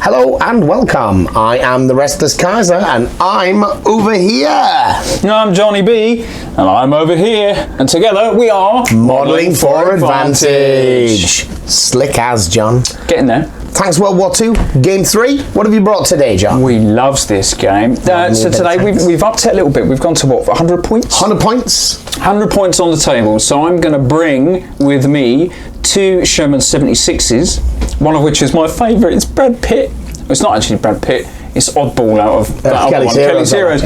Hello and welcome. I am the Restless Kaiser and I'm over here. I'm Jonny B and I'm over here. And together we are Modelling for Advantage. Slick as, John. Getting there. Thanks ww2. Game 3. What have you brought today, John? We loves this game. So today we've upped it a little bit. We've gone to what, 100 points? 100 points. 100 points on the table. So I'm going to bring with me two Sherman 76s, one of which is my favourite. It's Brad Pitt. It's not actually Brad Pitt. It's Oddball out of that other one, Kelly's Heroes.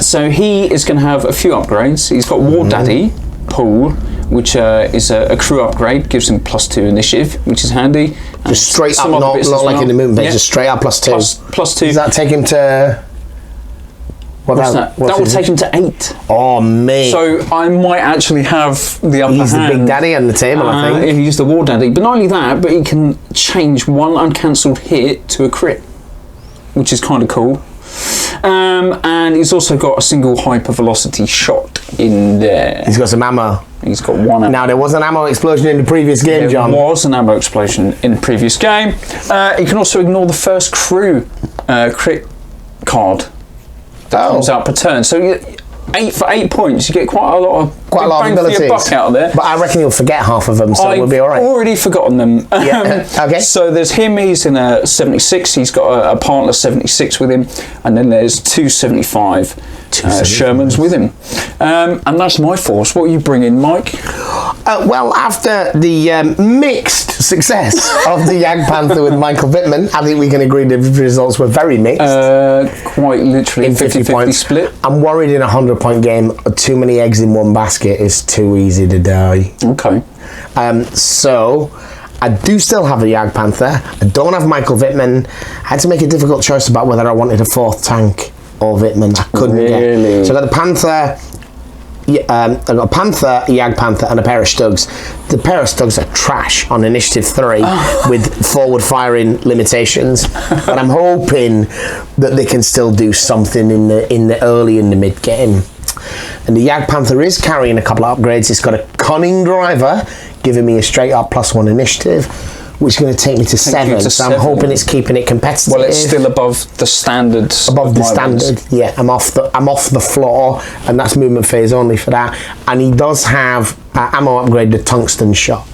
So he is going to have a few upgrades. He's got War Daddy Pool, which is a crew upgrade, gives him +2 initiative, which is handy. Just straight up, not like in the moon base, just straight up +2. +2. Does that take him to... What's that will take him to 8. Oh, mate. So I might actually have the upper hand. He's the big daddy on the table, I think. He's the War Daddy. But not only that, but he can change one uncancelled hit to a crit, which is kind of cool. And he's also got a single hypervelocity shot in there. He's got some ammo. He's got one ammo. Now, there was an ammo explosion in the previous game, John. There was an ammo explosion in the previous game. He can also ignore the first crew crit card that comes out per turn. So 8 for 8 points, you get quite a lot of abilities. For your buck out of there. But I reckon you'll forget half of them, so we'll be all right. I've already forgotten them. Yeah. Okay. So there's him, he's in a 76, he's got a partner 76 with him, and then there's 275 Shermans with him. And that's my force. What are you bringing, Mike? Well, after the mixed success of the Yag Panther with Michael Wittman, I think we can agree the results were very mixed. Quite literally 50-50 split. I'm worried in a 100-point game, too many eggs in one basket is too easy to die. Okay. So I do still have the Yag Panther. I don't have Michael Wittman. I had to make a difficult choice about whether I wanted a 4th tank or Wittman. I couldn't get. So I got the Panther. I got a Panther, a Yag Panther, and a pair of Stugs. The pair of Stugs are trash on Initiative 3 with forward firing limitations. But I'm hoping that they can still do something in the early and the mid game. And the Yag Panther is carrying a couple of upgrades. It's got a Cunning Driver, giving me a straight up +1 initiative, which is going to take me to 7. So I'm hoping it's keeping it competitive. Well, it's still above the standards. Above the standard, yeah. I'm off the floor, and that's movement phase only for that. And he does have ammo upgrade, the tungsten shot.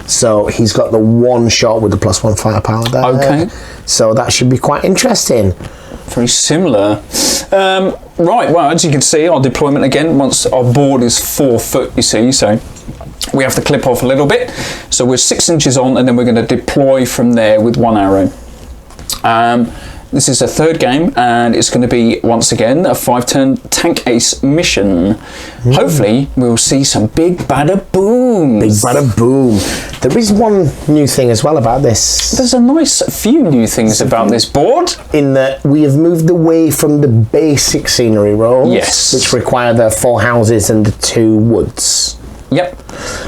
So he's got the 1 shot with the +1 firepower there. Okay. So that should be quite interesting. Very similar. Right, well, as you can see, our deployment again, once our board is 4 foot, you see, so we have to clip off a little bit. So we're 6 inches on, and then we're going to deploy from there with 1 arrow. This is a 3rd game, and it's going to be, once again, a 5-turn tank ace mission. Hopefully, we'll see some big bada boom. Big bada boom. There is one new thing as well about this. There's a nice few new things about this board. In that we have moved away from the basic scenery rolls, yes, which require the 4 houses and the 2 woods. Yep.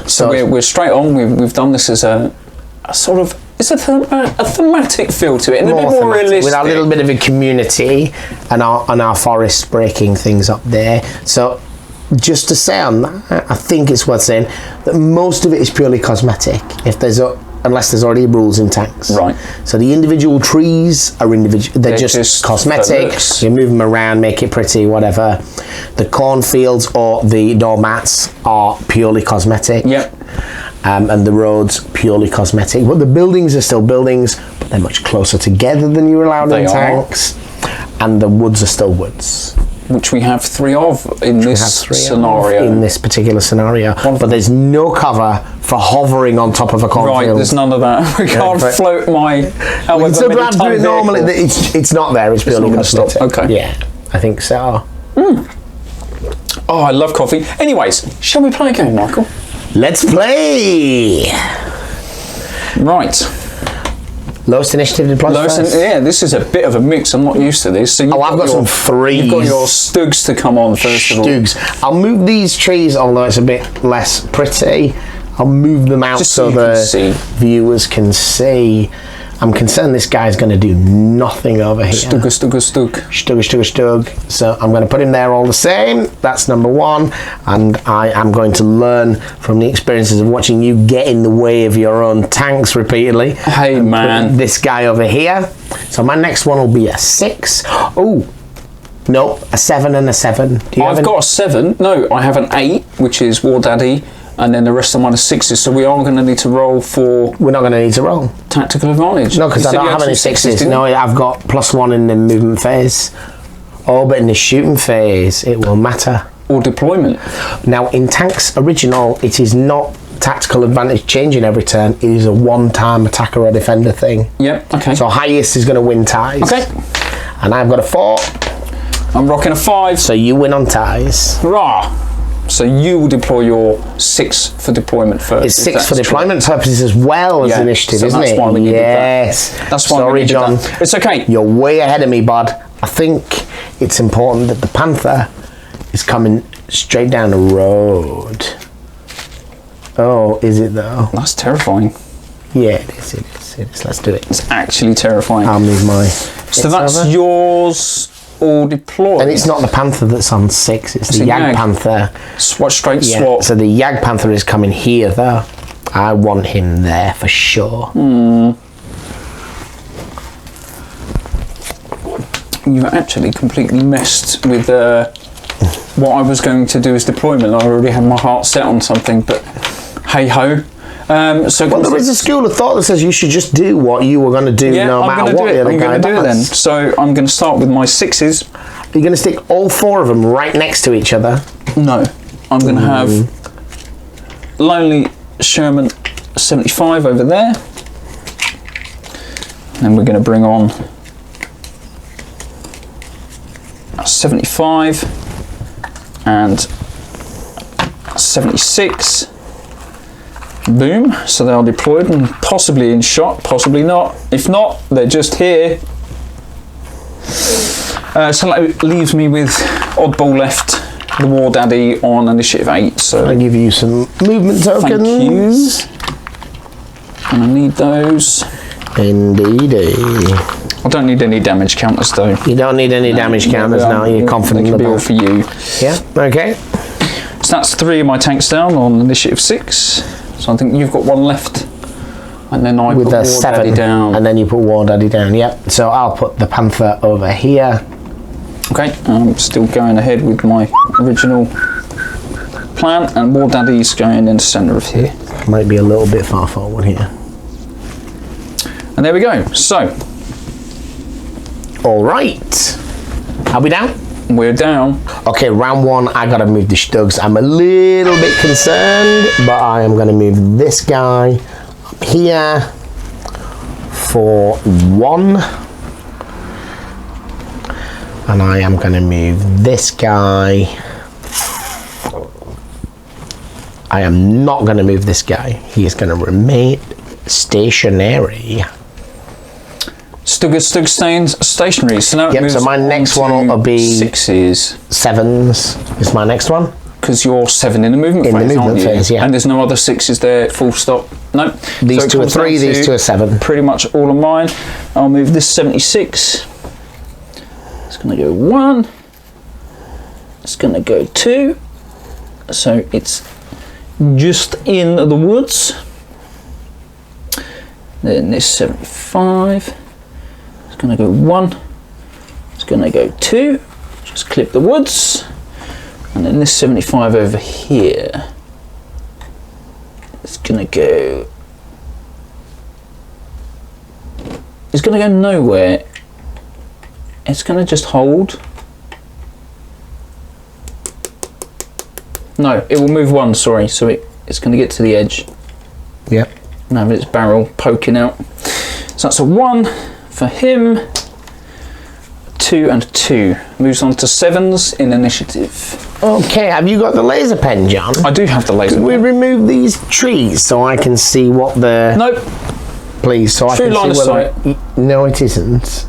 So we're straight on. We've done this as a sort of, it's a thematic feel to it, and a bit more realistic. With a little bit of a community and our forests breaking things up there. So just to say on that, I think it's worth saying that most of it is purely cosmetic. Unless there's already rules in tanks. Right. So the individual trees are they're just cosmetic. You move them around, make it pretty, whatever. The cornfields or the doormats are purely cosmetic. Yep. And the roads purely cosmetic. But the buildings are still buildings, but they're much closer together than you're allowed in tanks. And the woods are still woods. Which we have 3 of in this scenario. In this particular scenario. But there's no cover for hovering on top of a cornfield. Right, there's none of that. We can't float my... So Brad do it normally. It's not there, it's purely cosmetic. Okay. Yeah, I think so. Oh, I love coffee. Anyways, shall we play a game, Michael? Let's play! Right. Lowest initiative deployed first? Yeah, this is a bit of a mix. I'm not used to this. So I've got some 3s. You've got your Stugs to come on first of all. Stugs. I'll move these trees, although it's a bit less pretty. I'll move them out just so the viewers can see. I'm concerned this guy's going to do nothing over here. Stug. So I'm going to put him there all the same. That's number one. And I am going to learn from the experiences of watching you get in the way of your own tanks repeatedly. Hey, man. Put this guy over here. So my next one will be a 6. Oh, no, a 7 and a 7. I've got a 7. No, I have an 8, which is War Daddy. And then the rest of mine are 6s, so we are going to need to roll for... We're not going to need to roll. Tactical advantage. No, because I don't have any 6s. No, I've got +1 in the movement phase. Oh, but in the shooting phase, it will matter. Or deployment. Now, in Tanks Original, it is not tactical advantage changing every turn. It is a one-time attacker or defender thing. Yep, okay. So highest is going to win ties. Okay. And I've got a 4. I'm rocking a 5. So you win on ties. Hurrah! So you will deploy your 6 for deployment first. It's 6 for deployment purposes as well as initiative, isn't it? Why we needed yes. That. That's why Sorry, we needed John. That. It's okay. You're way ahead of me, bud. I think it's important that the Panther is coming straight down the road. Oh, is it though? That's terrifying. Yeah, it is. Let's do it. It's actually terrifying. I'll move my... So that's over. Yours... all deployed. And it's not the Panther that's on 6, it's the Yag Panther. Swap. So the Yag Panther is coming here though. I want him there for sure. You've actually completely messed with what I was going to do as deployment. I already had my heart set on something, but hey ho. Well, there is a school of thought that says you should just do what you were going to do no matter what the other guy does. I'm going to do it then. So I'm going to start with my 6s. Are you going to stick all 4 of them right next to each other? No. I'm going to have Lonely Sherman 75 over there. And we're going to bring on 75 and 76. Boom, so they are deployed and possibly in shot, possibly not. If not, they're just here. So that leaves me with oddball left, the War Daddy on initiative 8. So I'll give you some movement tokens. Thank you. And I need those. Indeedy. I don't need any damage counters though. You don't need any damage counters now. You're confident they can about be all for you. Yeah. Okay. So that's 3 of my tanks down on initiative 6. So I think you've got 1 left, and then I with put a War 7 Daddy down. and then you put War Daddy down. Yep. So I'll put the Panther over here. Okay. I'm still going ahead with my original plan, and War Daddy's going in the centre of here. Might be a little bit far forward here. And there we go. So. All right. Are we down? We're down. Okay, round 1, I gotta move the Stugs. I'm a little bit concerned, but I am gonna move this guy up here for 1. And I am gonna move this guy. I am not gonna move this guy. He is gonna remain stationary. Stug stains stationary. So now so my next one will be 6s. 7s is my next one. Because you're 7 in the movement phase, in the movement aren't you? phase, yeah. And there's no other 6s there, full stop. No. These 2 are 3, these 2 are 7. Pretty much all of mine. I'll move this 76. It's going to go 1. It's going to go 2. So it's just in the woods. Then this 75. Going to go 1, it's going to go 2, just clip the woods, and then this 75 over here, it's going to go, it's going to go nowhere, it's going to just hold, no, it will move 1, sorry, so it's going to get to the edge, yep, and have its barrel poking out, so that's a 1, for him, 2 and 2. Moves on to 7s in initiative. Okay, have you got the laser pen, John? I do have the laser pen. Could we remove these trees so I can see what the... Nope. Please, so True I can line see of whether... sight. No, it isn't.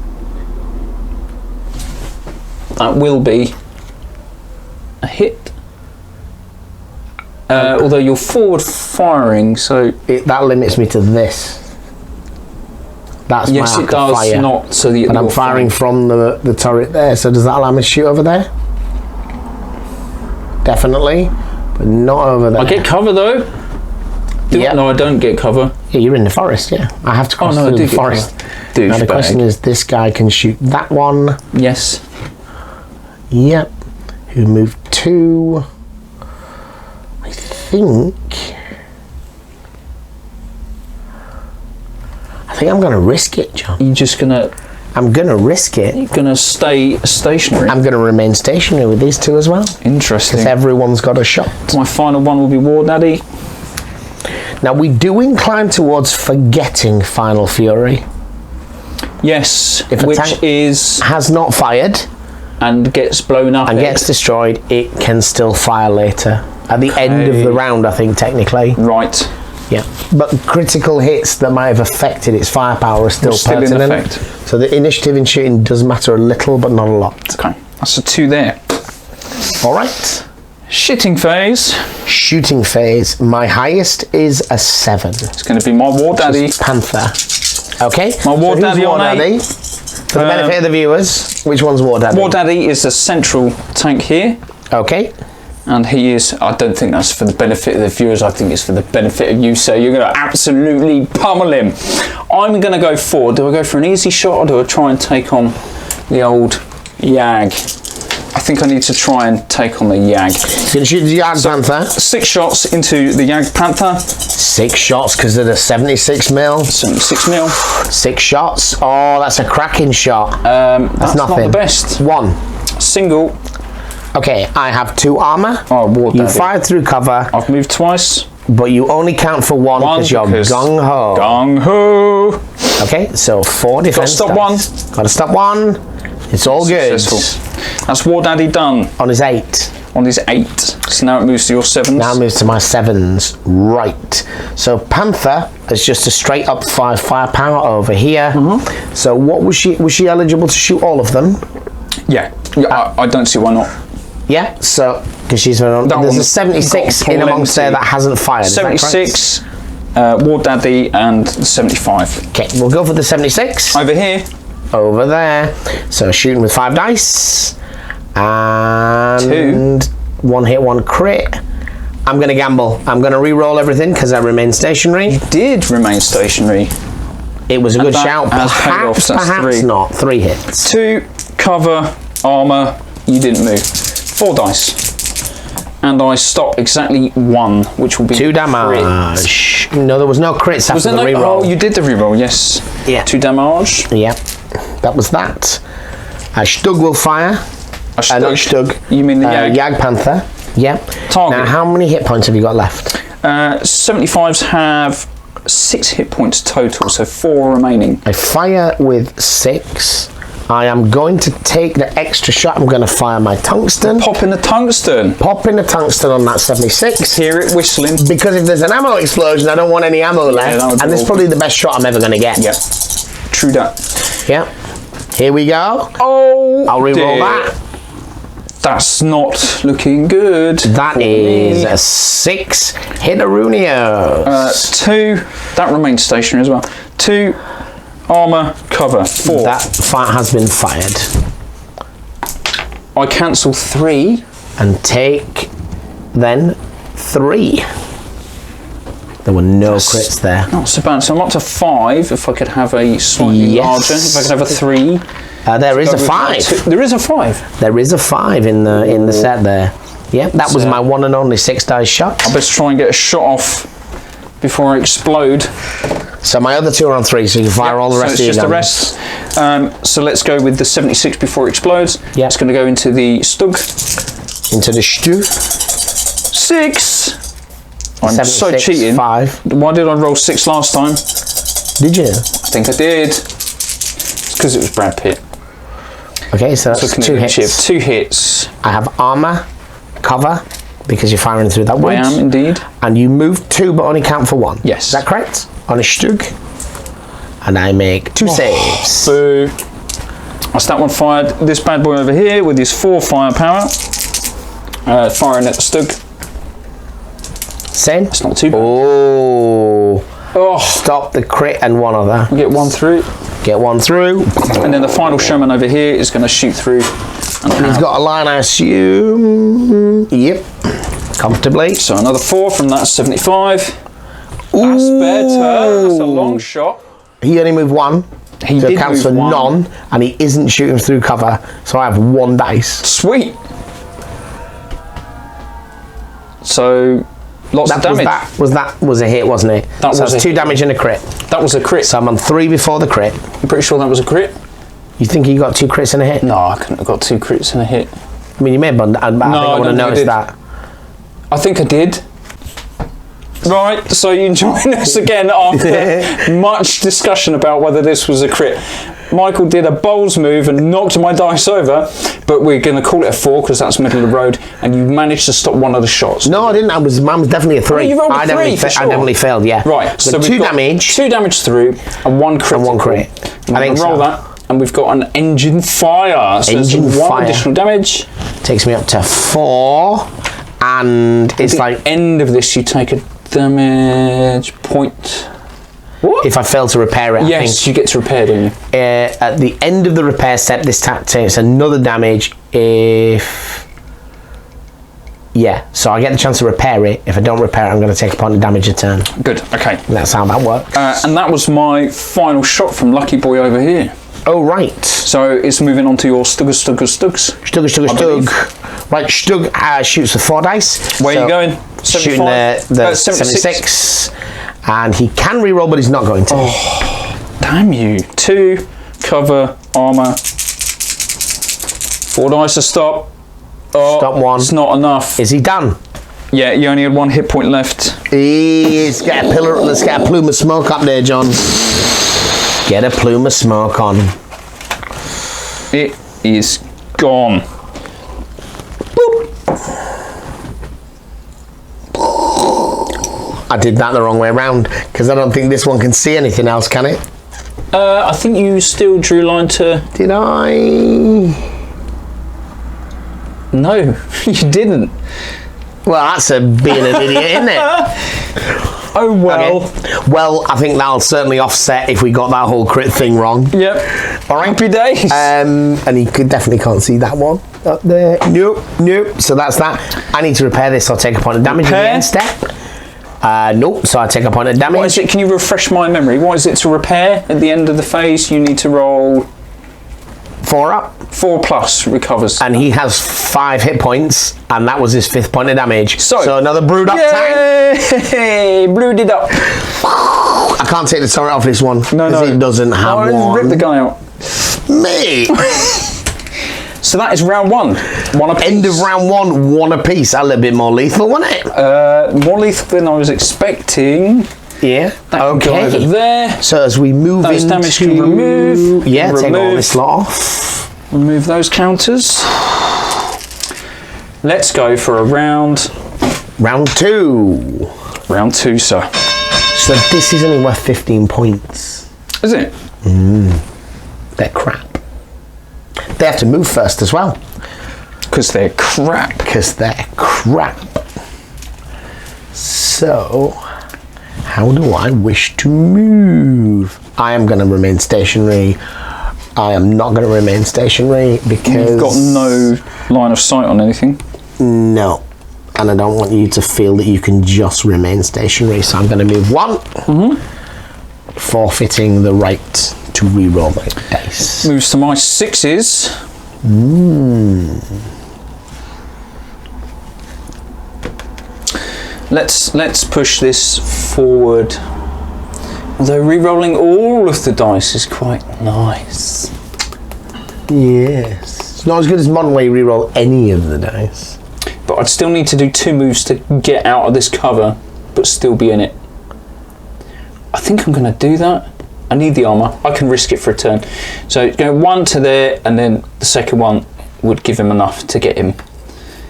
That will be a hit. Although you're forward firing, so... That limits me to this. That's yes, my it arc of does. fire. Not so the. And I'm firing from the turret there. So does that allow me to shoot over there? Definitely, but not over there. I get cover though. No, I don't get cover. Yeah, you're in the forest. Yeah, I have to cross through the forest. Now the question is, this guy can shoot that one. Yes. Yep. Who moved 2? I think I'm going to risk it, John. You're just gonna. I'm going to risk it. You're gonna stay stationary. I'm going to remain stationary with these two as well. Interesting. Because everyone's got a shot. My final one will be War Daddy. Now we do incline towards forgetting Final Fury. Yes, If a which tank has not fired and gets blown up and gets destroyed, it can still fire later. At the end of the round, I think, technically. Right. Yeah. But critical hits that might have affected its firepower are still pertinent. in effect. So the initiative in shooting does matter a little, but not a lot. Okay, that's a 2 there. All right. Shitting phase. Shooting phase. My highest is a 7. It's going to be my War Daddy. Panther. Okay. My War Daddy on Daddy? For the benefit of the viewers, which one's War Daddy? War Daddy is the central tank here. Okay. And he is, I don't think that's for the benefit of the viewers, I think it's for the benefit of you, so you're going to absolutely pummel him. I'm going to go for, do I go for an easy shot or do I try and take on the old Yag? I think I need to try and take on the Yag. You're going to shoot the Yag Panther? 6 shots into the Yag Panther. 6 shots because of the 76 mil. 76 mil. 6 shots. Oh, that's a cracking shot. That's nothing. Not the best. 1. Single. Okay, I have 2 armor. Oh, War Daddy. You fired through cover. I've moved twice. But you only count for 1 because you're gung-ho. Gung-ho. Okay, so 4 defense. Got to stop dice. 1. Got to stop 1. It's all good. Successful. That's War Daddy done. On his 8. On his 8. So now it moves to your 7s. Now it moves to my 7s. Right. So Panther is just a straight up 5 firepower over here. So what was she eligible to shoot all of them? Yeah. I don't see why not. Yeah, so because she's there's a 76 in amongst there that hasn't fired. 76, War Daddy, and 75. Okay, we'll go for the 76. Over here. Over there. So shooting with 5 dice. And 2. 1 hit, 1 crit. I'm going to gamble. I'm going to re-roll everything because I remain stationary. You did remain stationary. It was a good shout. Perhaps perhaps not. 3 hits. 2, cover, armour, you didn't move. 4 dice. And I stop exactly 1, which will be 2 damage. No, there was no crits after the re-roll. Oh, you did the re-roll, yes. Yeah. 2 damage. Yeah, that was that. Stug will fire. Not Stug. You mean the Yag? Yag Panther. Yeah. Target. Now, how many hit points have you got left? 75s have 6 hit points total, so 4 remaining. I fire with 6. I am going to take the extra shot. I'm going to fire my tungsten. Pop in the tungsten. Pop in the tungsten on that 76. Hear it whistling. Because if there's an ammo explosion, I don't want any ammo left. And this is probably the best shot I'm ever going to get. Yeah. True that. Yeah. Here we go. Oh, I'll re-roll that. That's not looking good. That is a 6 Hitarunia. 2. That remains stationary as well. 2. Armour, cover, 4. That fire has been fired. I cancel 3. And take then 3. There were no crits there. Not so bad. So I'm up to 5. If I could have a slightly larger, if I could have a 3. There is a 5. There is a 5. There is a 5 in the set there. Yep, that was my one and only 6 dice shot. I'll best try and get a shot off before I explode. So my other 2 are on 3, so you can fire all the rest of your guns. So it's just the rest. So let's go with the 76 before it explodes. Yeah. It's going to go into the Stug. Into the stew. 6. I'm so cheating. 5. Why did I roll 6 last time? Did you? I think I did. It's because it was Brad Pitt. Okay, so that's 2 hits. Chip. 2 hits. I have armor, cover, because you're firing through that woods. I am indeed. And you move 2 but only count for 1. Yes. Is that correct? On a Stug. And I make 2 saves. Boo. That's that one fired. This bad boy over here with his 4 firepower. Firing at the Stug. Same. That's not too bad. Oh. Oh. Stop the crit and one other. Get one through. Get one through. And then the final showman over here is going to shoot through. And he's got a line, I assume. Yep. Comfortably. So another 4 from that 75. That's Ooh. better. That's a long shot. He only moved 1. He so did counts move for 1. none, and he isn't shooting through cover. So I have 1 dice. Sweet. So lots of damage. Was a hit, wasn't it? That so was it's 2 damage and a crit. That was a crit. So I'm on 3 before the crit. I'm pretty sure that was a crit. You think you got 2 crits and a hit? No, I couldn't have got 2 crits and a hit. I mean, you may have, but I think I would have noticed that. I think I did. Right, so you join us again after much discussion about whether this was a crit. Michael did a bowls move and knocked my dice over, but we're going to call it a 4 because that's middle of the road, and you managed to stop one of the shots. No, I didn't. Mine was definitely a 3. Oh, you rolled a 3 for sure. I definitely failed, yeah. Right, so we've 2 got damage. 2 damage through and 1 crit. And 1 crit. I think roll that, and we've got an engine fire. So engine there's 1 fire. additional damage. Takes me up to 4, and it's like... At the end of this, you take a damage point. What? If I fail to repair it, yes, you get to repair, don't you? At the end of the repair step, this takes another damage if... Yeah, so I get the chance to repair it. If I don't repair it, I'm going to take a point of damage a turn. Good, okay. That's how that works. And that was my final shot from Lucky Boy over here. Oh, right. So it's moving on to your Stugs. Right, Stug shoots the 4 dice. Where are you going? Shooting the 76. And he can re-roll, but he's not going to. Oh, damn you. 2, cover, armour. 4 dice to stop. Oh, stop 1. It's not enough. Is he done? Yeah, you only had 1 hit point left. Let's get a plume of smoke up there, John. Get a plume of smoke on. It is gone. I did that the wrong way around because I don't think this one can see anything else, can it? I think you still drew line to... Did I? No, you didn't. Well, that's being an idiot, isn't it? Oh, well. Okay. Well, I think that'll certainly offset if we got that whole crit thing wrong. Yep. All right. Happy days. And he definitely can't see that one up there. Nope. So that's that. I need to repair this, so I'll take a point of damage in the end step. Nope, so I take a point of damage. What is it? Can you refresh my memory? What is it to repair at the end of the phase? You need to roll 4 up. 4 plus recovers. And he has 5 hit points, and that was his 5th point of damage. So another brewed up tank. Hey, brewed it up. I can't take the turret off this one because it doesn't have one. Rip the guy out. Mate. So that is round 1. 1 apiece. End of round 1, 1 apiece. A little bit more lethal, wasn't it? More lethal than I was expecting. Yeah. That okay. Over there. So as we move those into... damage can remove. Yeah, take all this lot off. Remove those counters. Let's go for a round. Round 2. Round 2, sir. So this is only worth 15 points. Is it? They're crap. They have to move first as well. Because they're crap. So, how do I wish to move? I am going to remain stationary. I am not going to remain stationary because... You've got no line of sight on anything. No. And I don't want you to feel that you can just remain stationary. So I'm going to move 1. Forfeiting the right to re-roll my dice. Moves to my 6s. Let's push this forward. Although re-rolling all of the dice is quite nice. Yes. It's not as good as modern where you re-roll any of the dice. But I'd still need to do 2 moves to get out of this cover, but still be in it. I think I'm going to do that. I need the armour. I can risk it for a turn. So go 1 to there, and then the second one would give him enough to get him.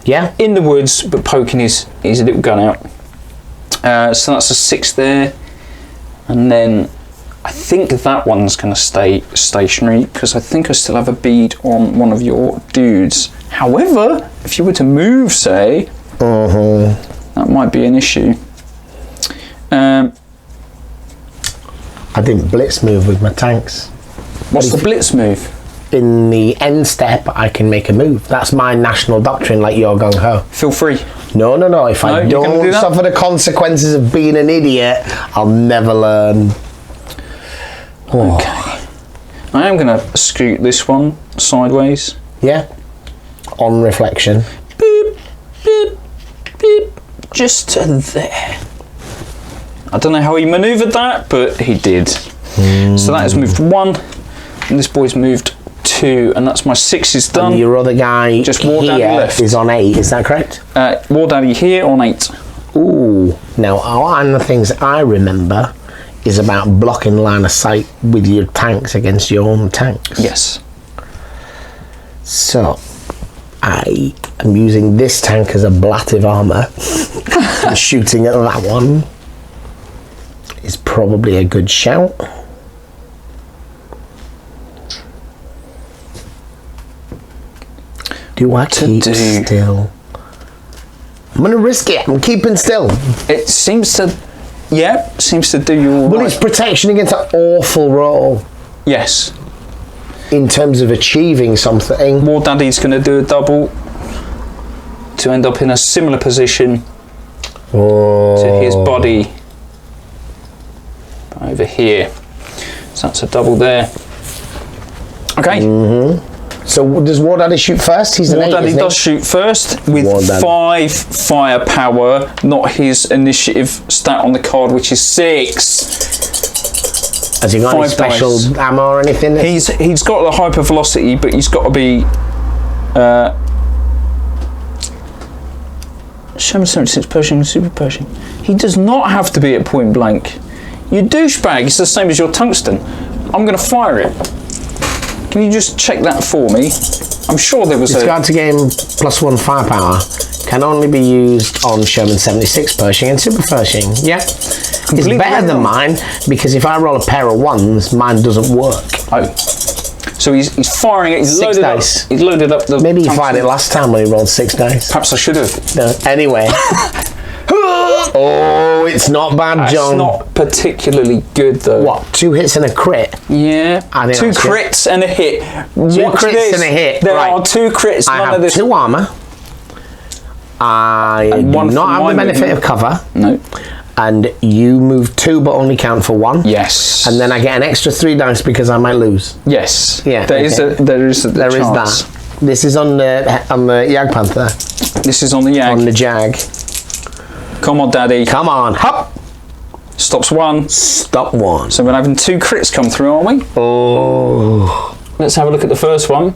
Yeah. In the woods, but poking his little gun out. So that's a 6 there. And then I think that one's going to stay stationary because I think I still have a bead on one of your dudes. However, if you were to move, say, that might be an issue. I didn't blitz move with my tanks. What's the blitz move? In the end step, I can make a move. That's my national doctrine, like your gung ho. Feel free. No. If I don't suffer the consequences of being an idiot, I'll never learn. Oh. Okay. I am going to scoot this one sideways. Yeah. On reflection. Beep, beep, beep. Just to there. I don't know how he manoeuvred that, but he did. So that has moved 1, and this boy's moved 2, and that's my 6 is done. And your other guy just War Daddy left. Is on 8, is that correct? War Daddy here on 8. Ooh. Now, one of the things I remember is about blocking line of sight with your tanks against your own tanks. Yes. So, I am using this tank as a blat of armour. And shooting at that one is probably a good shout. Do I keep still? I'm gonna risk it. I'm keeping still. It seems to, seems to do you all Well, right. it's protection against an awful roll. Yes. In terms of achieving something. War Daddy's going to do a double to end up in a similar position to his body over here. So that's a double there. Okay. So does War Daddy shoot first? He's an War 8, Daddy isn't he? does shoot first with 5 firepower, not his initiative stat on the card, which is 6. Has he got any special ammo or anything? He's got the hyper velocity, but he's got to be Sherman 76 Pershing, Super Pershing. He does not have to be at point blank. You douchebag, it's the same as your tungsten. I'm going to fire it. Can you just check that for me? I'm sure there was Discard to gain +1 firepower. Can only be used on Sherman 76 Pershing and Super Pershing. Yeah. It's better than mine, because if I roll a pair of 1s, mine doesn't work. Oh. So he's firing it, he's loaded dice. Up. He's loaded up the... Maybe he fired it last time when he rolled 6 dice. Perhaps I should have. No. Anyway. Oh, it's not bad, John. It's not particularly good, though. What, 2 hits and a crit? Yeah. I think 2 crits and a hit. 2 crits and a hit. There are 2 crits. I have 2 armour. I do not have the benefit of cover. No. And you move 2 but only count for 1. Yes. And then I get an extra 3 dice because I might lose. Yes. Yeah. There is that. This is on the Jagdpanther. This is on the Jag. On the Jag. Come on, Daddy. Come on. Hop. Stops 1. Stop 1. So we're having 2 crits come through, aren't we? Oh. Let's have a look at the first one.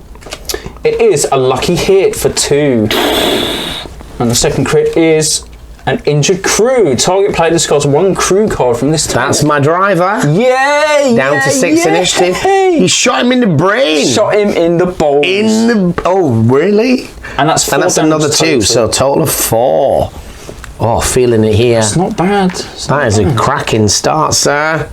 It is a lucky hit for 2. And the second crit is an injured crew. Target player discards 1 crew card from this turn. That's my driver. Yay! Down to 6 initiative. He shot him in the brain. Shot him in the balls. Oh, really? And that's 4 that's another 2, so a total of 4. Oh, feeling it here. It's not bad. That is a cracking start, sir.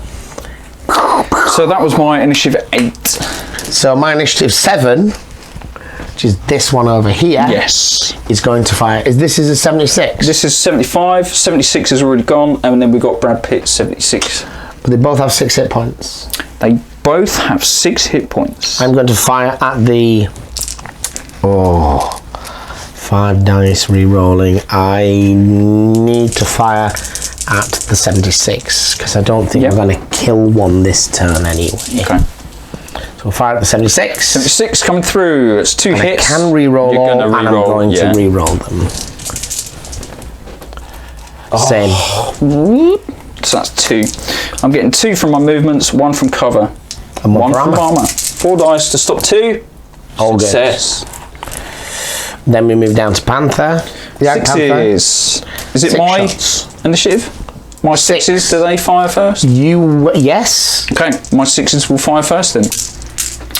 So that was my initiative 8. So my initiative 7, which is this one over here. Yes. Is going to fire. This is a 76. This is 75. 76 has already gone, and then we've got Brad Pitt 76. But they both have 6 hit points. They both have 6 hit points. I'm going to fire at the 5 dice re-rolling. I need to fire at the 76 because I don't think we're going to kill one this turn anyway. Okay. So we'll fire at the 76. 76 coming through. It's 2 hits. I can re-roll all, and I'm going to re-roll them. Same. So that's 2. I'm getting 2 from my movements, 1 from cover, and 1 from armour. 4 dice to stop 2. All Success. Good. Then we move down to Panther. Sixes. Is it my initiative? My 6s, do they fire first? Yes. Okay, my 6s will fire first then.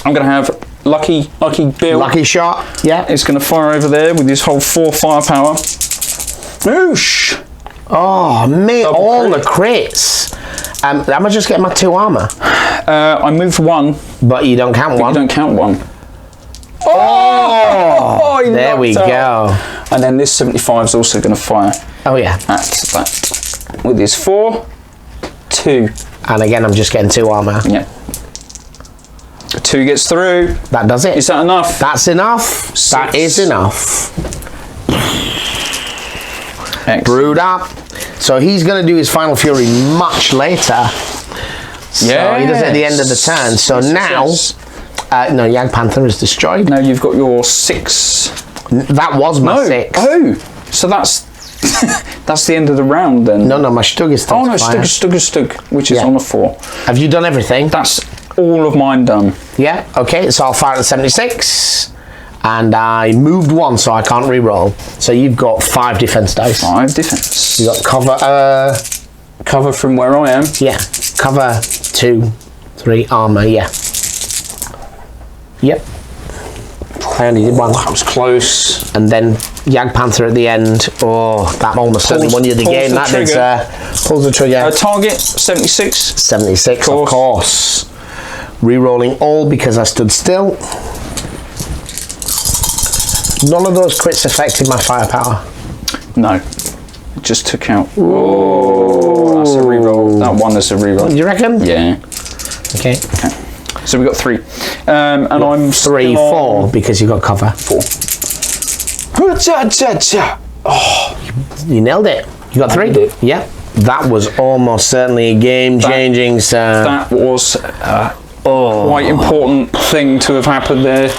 I'm going to have Lucky Bill. Lucky shot, yeah. It's going to fire over there with his whole 4 firepower. Oosh! Oh, mate, Double all crit. the crits. Am I just getting my 2 armour? I moved 1. But you don't count 1? You don't count 1. Oh! There we go. And then this 75 is also going to fire. Oh, yeah. At that. With his 4, 2. And again, I'm just getting 2 armour. Yeah. 2 gets through. That does it. Is that enough? That's enough. 6. That is enough. Excellent. Brewed up. So he's going to do his final fury much later. So he does it at the end of the turn. So now, no, Jagdpanther is destroyed. Now you've got your 6. That was my 6. Oh, so that's that's the end of the round then. No, my Stug is still Stug, which is on a 4. Have you done everything? That's all of mine done. Yeah, okay, so I'll fire at 76. And I moved 1, so I can't re-roll. So you've got 5 defense dice. 5 defense. You got cover. Cover from where I am. Yeah, cover 2, 3 armor. Yeah. Yep. I only did 1. That was close. And then Jagdpanther at the end. Oh, that almost certainly won you the game. That did. Pulls the trigger. Target 76. 76, of course. Re-rolling all because I stood still. None of those crits affected my firepower. No. It just took out. Oh, that's a reroll. That one is a reroll. Do you reckon? Yeah. Okay. So we got 3. And I'm 3, 4 because you got cover. 4. Oh, you nailed it. You got 3? did. Yeah. That was almost certainly a game-changing. That was quite important thing to have happened there.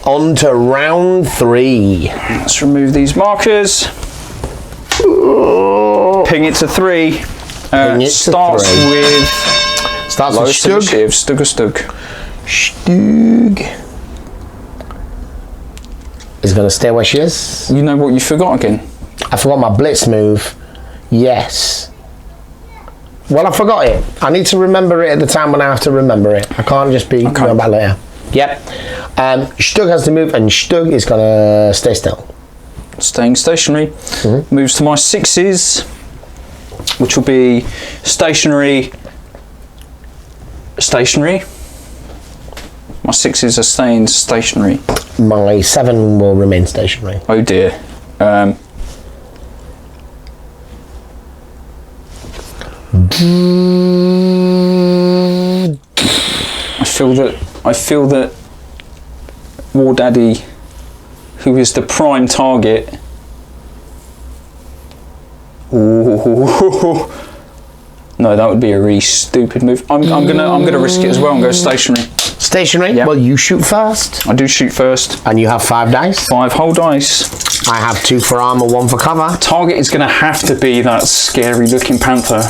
On to round 3. Let's remove these markers. Ping it to 3. Starts with Stug. Stug is going to stay where she is. You know what you forgot again? I forgot my blitz move. Yes. Well, I forgot it. I need to remember it at the time when I have to remember it. I can't just be going back later. Yep. Stug has to move, and Stug is going to stay still. Staying stationary. Moves to my 6s, which will be stationary. My 6s are staying stationary. My 7 will remain stationary. Oh dear. I feel that War Daddy, who is the prime target. Ooh. No, that would be a really stupid move. I'm gonna risk it as well and go stationary. Stationary? Yep. Well, you shoot first. I do shoot first. And you have 5 dice. 5 whole dice. I have 2 for armor, 1 for cover. Target is gonna have to be that scary looking panther.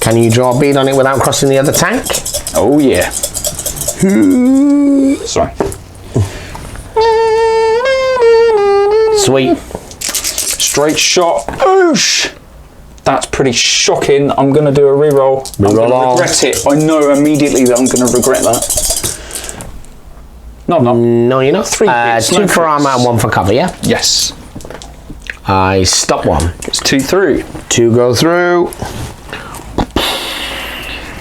Can you draw a bead on it without crossing the other tank? Oh yeah. Sorry. Sweet. Straight shot. Oosh! That's pretty shocking. I'm going to do a reroll. I'm going to regret it. I know immediately that I'm going to regret that. No, I'm not. No, you're not. 3 hits. 2 for armor and 1 for cover, yeah? Yes. I stop 1. It's 2 through. 2 go through.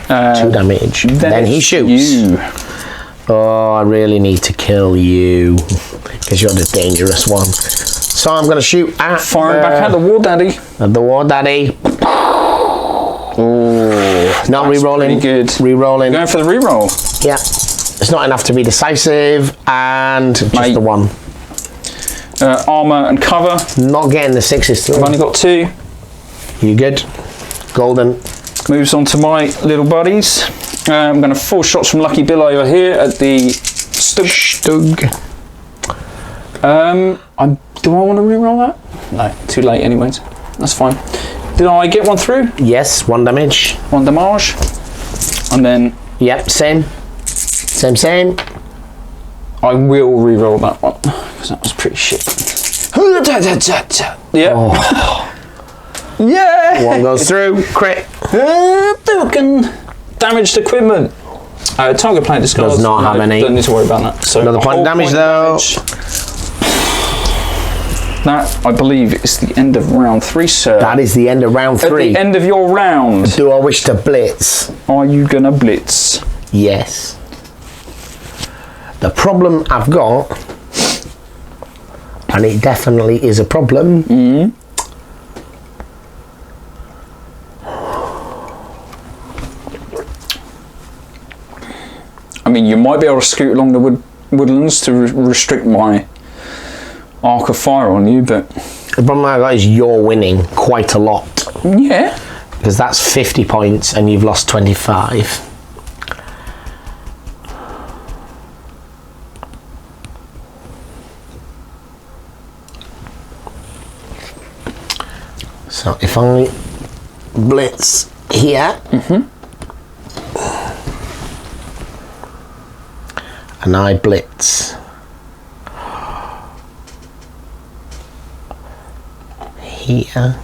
2 damage. Then he shoots. You. Oh, I really need to kill you because you're the dangerous one. So I'm going to shoot at... Firing back at the War Daddy. At the War Daddy. Oh, not re-rolling. Good. Re-rolling. Going for the re-roll. Yeah. It's not enough to be decisive, and just the 1. Armor and cover. Not getting the 6s through. I've only got 2. You good? Golden. Moves on to my little buddies. I'm going to 4 shots from Lucky Bill over here at the Stug. Do I want to re-roll that? No, too late anyways. That's fine. Did I get 1 through? Yes, 1 damage. 1 damage. And then... Yep, same. Same. I will re-roll that one, because that was pretty shit. Yeah. Oh. Yeah! 1 goes through. Crit. Damaged equipment. Target player discards. Does not have any. Don't need to worry about that. So another point of damage though. That, I believe, is the end of round 3, sir. That is the end of round 3. At the end of your round. Do I wish to blitz? Are you gonna blitz? Yes. The problem I've got, and it definitely is a problem, might be able to scoot along the woodlands to restrict my arc of fire on you, but... The problem I got is you're winning quite a lot. Yeah. Because that's 50 points and you've lost 25. So if I blitz here, and I blitz here,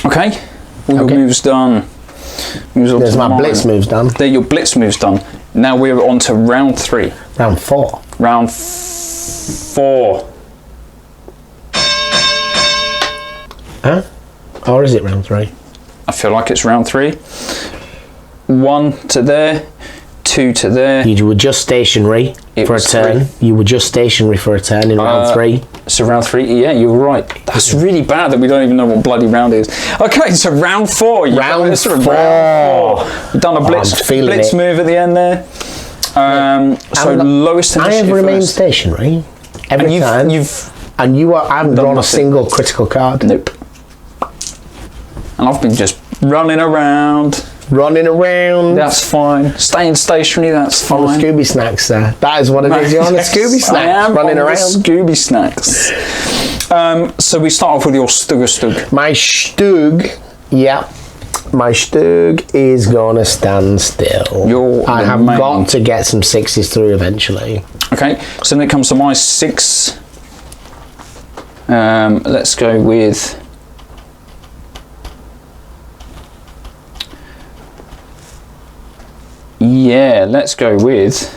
okay, all your moves done. There's my blitz moves done. There, your blitz moves done. Now we're on to round 3. Round 4. Round 4. Huh? Or is it round 3? I feel like it's round 3. 1 to there, 2 to there. You were just stationary for a turn. 3. You were just stationary for a turn in round 3. So round 3, yeah, you're right. That's really bad that we don't even know what bloody round is. Okay, so round 4. Round 4. We've done a blitz move at the end there. So lowest initiative I have remained first. stationary every time. I haven't drawn a single critical card. Nope. And I've been just running around. That's fine. Staying stationary, that's fine. On the Scooby Snacks there. That is what it is. You're on the Scooby Snacks. I am running on around. The Scooby Snacks. So we start off with your Stug. My Stug, yeah. My Stug is going to stand still. I have got to get some 6s through eventually. Okay, so then it comes to my 6. Let's go with... Yeah, let's go with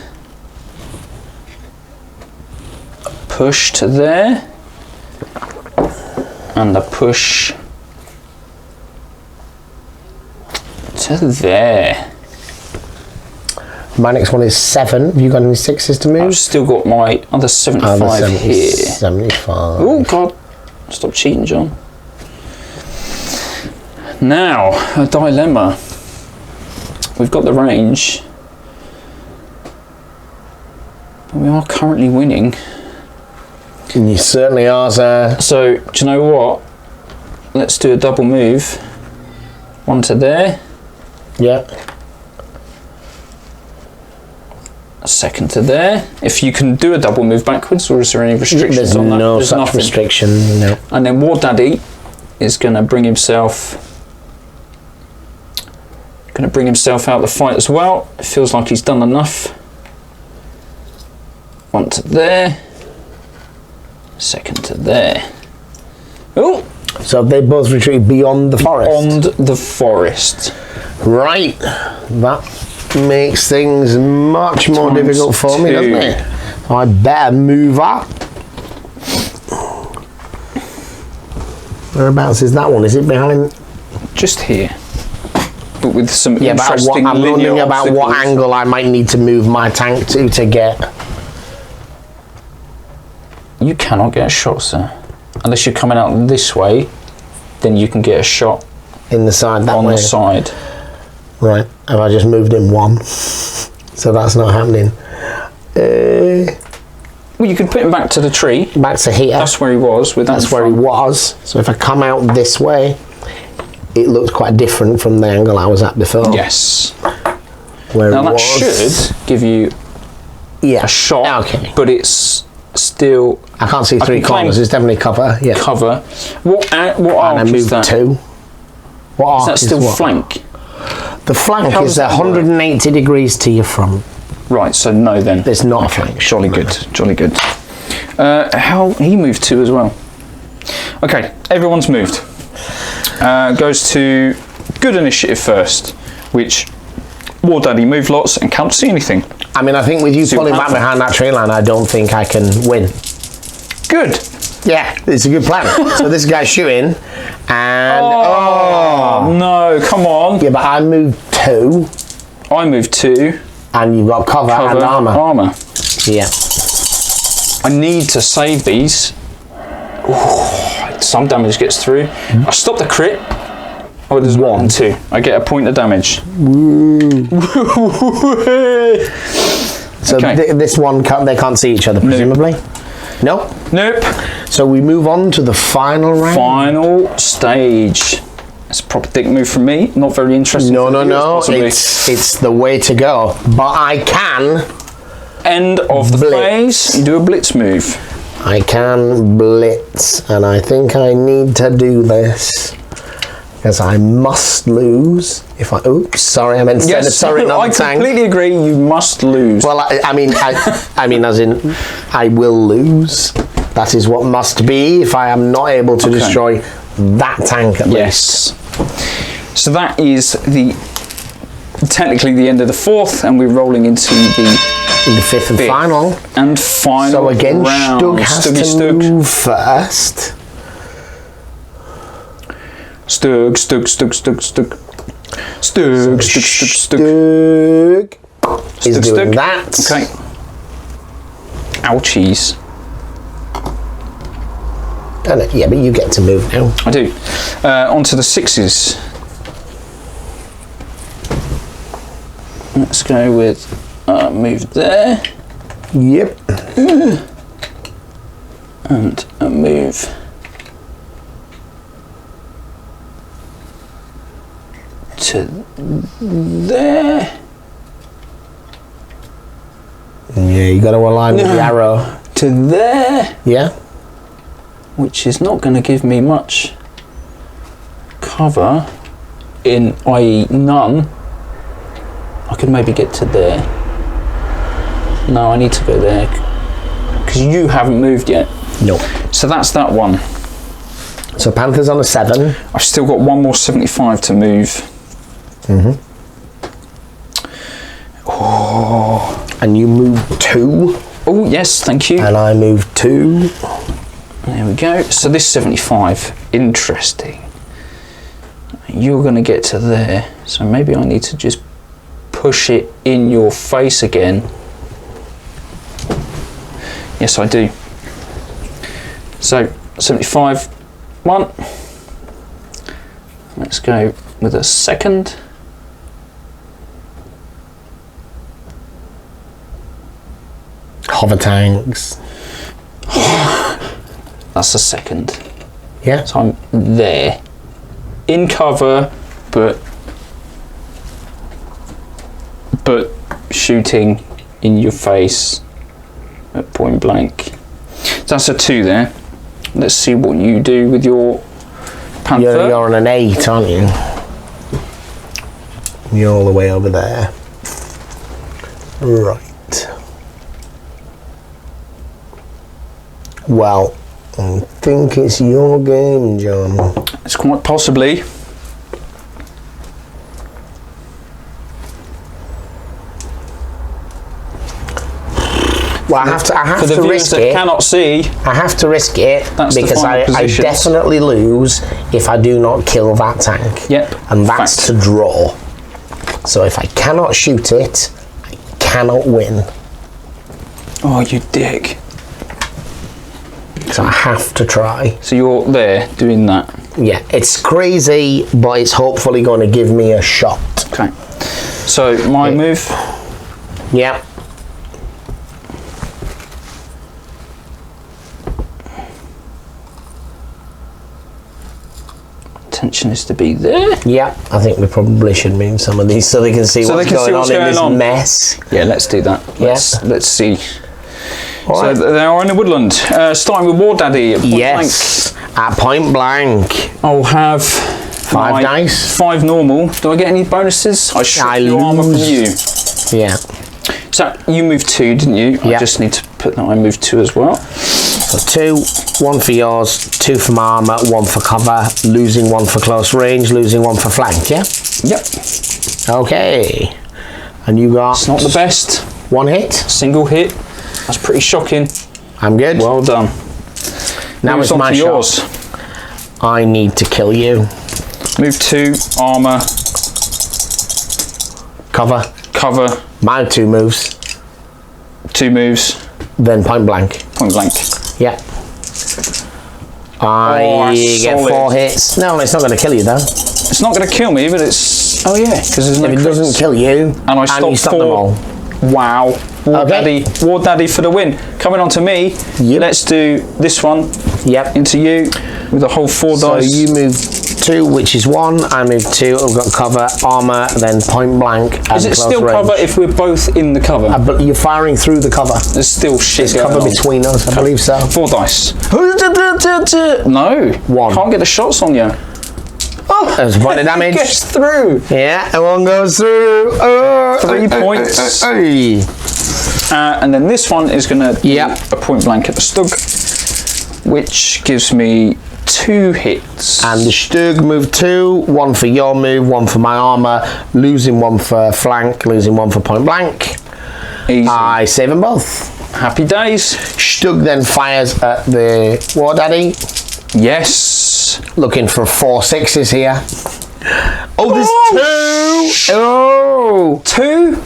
a push to there and a push to there. My next one is 7. Have you got any 6s to move? I've still got my other 75 here. 75. Oh God, stop cheating, John. Now, a dilemma. We've got the range, but we are currently winning. And you certainly are, sir. So, do you know what? Let's do a double move. 1 to there. Yeah. A 2nd to there. If you can do a double move backwards, or is there any restrictions on that? There's no such restriction, no. And then War Daddy is going to bring himself out the fight as well. It feels like he's done enough. 1 to there. 2nd to there. Oh! So they both retreat beyond the forest? Beyond the forest. Right. That makes things much more difficult for me, doesn't it? I better move up. Whereabouts is that one? Is it behind? Just here. But with some I'm wondering about obstacles. what angle I might need to move my tank to get. You cannot get a shot, sir. Unless you're coming out this way, then you can get a shot in the side that on way. the side. Right. Have I just moved in 1? So that's not happening. Well, you could put him back to the tree. Back to here. That's where he was. That's where he was. So if I come out this way, it looks quite different from the angle I was at before. Yes. Where now it that was. should give you a shot. Okay. But it's still. I can't see 3 corners. It's definitely cover. Yeah. Cover. What arc and I is that? 2. What arc is that still what? flank? The flank is 180 degrees to your front. Right, so no then. There's not a flank. Jolly good, jolly good. How he moved 2 as well. Okay, everyone's moved. Goes to good initiative first, which War Daddy moved lots and can't see anything. I mean, I think with you pulling back behind that tree line, I don't think I can win. Good. Yeah, it's a good plan. So this guy's shooting, and no, come on. Yeah, but I moved 2. I moved 2. And you've got cover and armor. Yeah. I need to save these. Ooh, some damage gets through. I stopped the crit. Oh, there's 1 and 2. I get a point of damage. So Okay. this one, they can't see each other, presumably? Nope. Nope. So we move on to the final round. Final stage. It's a proper dick move from me. Not very interesting. No, for no, the viewers, no. possibly. It's the way to go. But I can. End of the Blitz. phase. You do a blitz move. I can blitz, and I think I need to do this because I must lose if I. Oops, sorry, I meant to say the sorry, not I the tank. completely agree. You must lose. Well, I mean, as in, I will lose. That is what must be if I am not able to destroy that tank at least. Yes. So that is technically the end of the 4th, and we're rolling into the 5th and final. And final So again, round. Stug has to move first. Stug. Is doing that. Okay. Ouchies. Yeah, but you get to move now. I do. Onto the 6s. Let's go with move there. Yep. And a move to there. Yeah, you got to align with the arrow. To there. Yeah. Which is not going to give me much cover, i.e. none. I could maybe get to there. No, I need to go there because you haven't moved yet. No. So that's that one. So Panther's on a 7. I've still got one more 75 to move. Mm-hmm. Oh. And you move 2. Oh yes, thank you. And I move 2. There we go. So this 75, interesting. You're going to get to there. So maybe I need to just push it in your face again. Yes, I do. So 75, 1. Let's go with a second. Hover tanks. That's a second. Yeah. So I'm there. In cover, but shooting in your face at point blank. That's a 2 there. Let's see what you do with your Panther. You're on an 8, aren't you? You're all the way over there. Right. Well, I think it's your game, John. It's quite possibly. Well, I have For the to viewers risk that it. cannot see, I have to risk it That's the because final I positions. definitely lose if I do not kill that tank. Yep, And that's fact. to draw. So if I cannot shoot it, I cannot win. oh you dick. So I have to try. So you're there doing that. Yeah, it's crazy, but it's hopefully going to give me a shot. Okay. So my move. Yeah. Intention is to be there. Yeah, I think we probably should move some of these so they can see So what's they can see going what's on in going this on. mess. Yeah, let's do that. Let's see. All So right. they are in the woodland. Starting with War Daddy at point Yes, at point blank. blank. I'll have 5 my dice. 5 normal. Do I get any bonuses? I stripped your armor from you. Yeah. So you moved 2, didn't you? I Yeah. just need to put that I moved 2 as well. So 2, 1 for yours, 2 for my armor, 1 for cover, losing 1 for close range, losing 1 for flank, yeah? Yep. Okay. And you got... It's not the best. 1 hit. Single hit. That's pretty shocking. I'm good. Well done. now Moves it's on my to shot. yours. I need to kill you. Move 2, armor, Cover. cover, My 2 moves. 2 moves, Then point blank. point blank. Yeah. You get 4 hits. No, it's not going to kill you though. It's not going to kill me, but it's... Oh yeah, because there's no If it doesn't kill you, and I you stop them 4. all. Wow. War Daddy for the win. Coming on to me. Yep. Let's do this one. Yep. Into you with a whole 4 dice. So you move 2, which is 1. I move 2. I've got cover, armor, then point blank. And Is it still range. cover if we're both in the cover? But you're firing through the cover. There's still shit There's cover going on. between us, I believe so. 4 dice. No. 1. Can't get the shots on you. Oh, There's a point of damage. It gets through. Yeah, and 1 goes through. 3 points. And then this one is going to be a point blank at the Stug, which gives me 2 hits. And the Stug move 2, 1 for your move, 1 for my armor, losing 1 for flank, losing 1 for point blank. Easy. I save them both. Happy days. Stug then fires at the War Daddy. Yes. Looking for 4 6s here. Oh, there's 2! Oh! 2?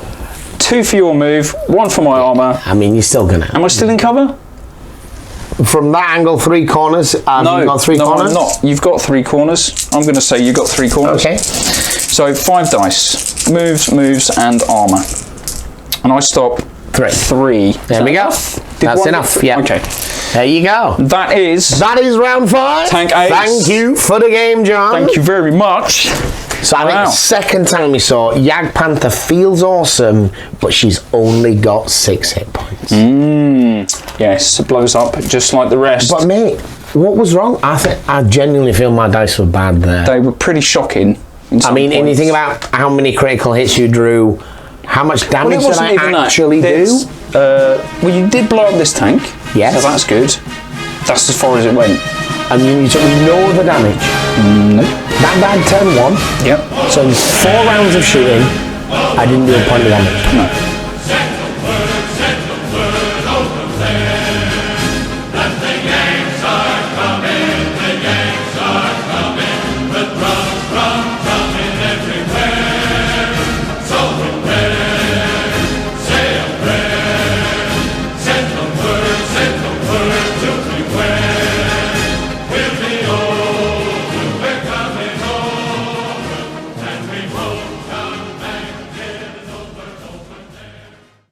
2 for your move, 1 for my armor. I mean, you're still gonna. Am I still in cover? From that angle, 3 corners. No, you've got 3 corners? I'm not. You've got 3 corners. I'm going to say you've got 3 corners. Okay. So 5 dice. Moves, and armor. And I stop 3. There we go. That's enough. Yeah. Okay. There you go. That is round 5. Tank Ace. Thank you for the game, John. Thank you very much. So I think the second time we saw Yag Panther feels awesome, but she's only got 6 hit points. Yes, it blows up just like the rest. But mate, what was wrong? I genuinely feel my dice were bad there. They were pretty shocking. I mean, and you think about how many critical hits you drew, how much damage did I actually do? Well, you did blow up this tank. Yes. So that's good. That's as far as it went. And you took no other damage. No. That bad turn 1. Yep. So in 4 rounds of shooting, I didn't do a point of damage. No.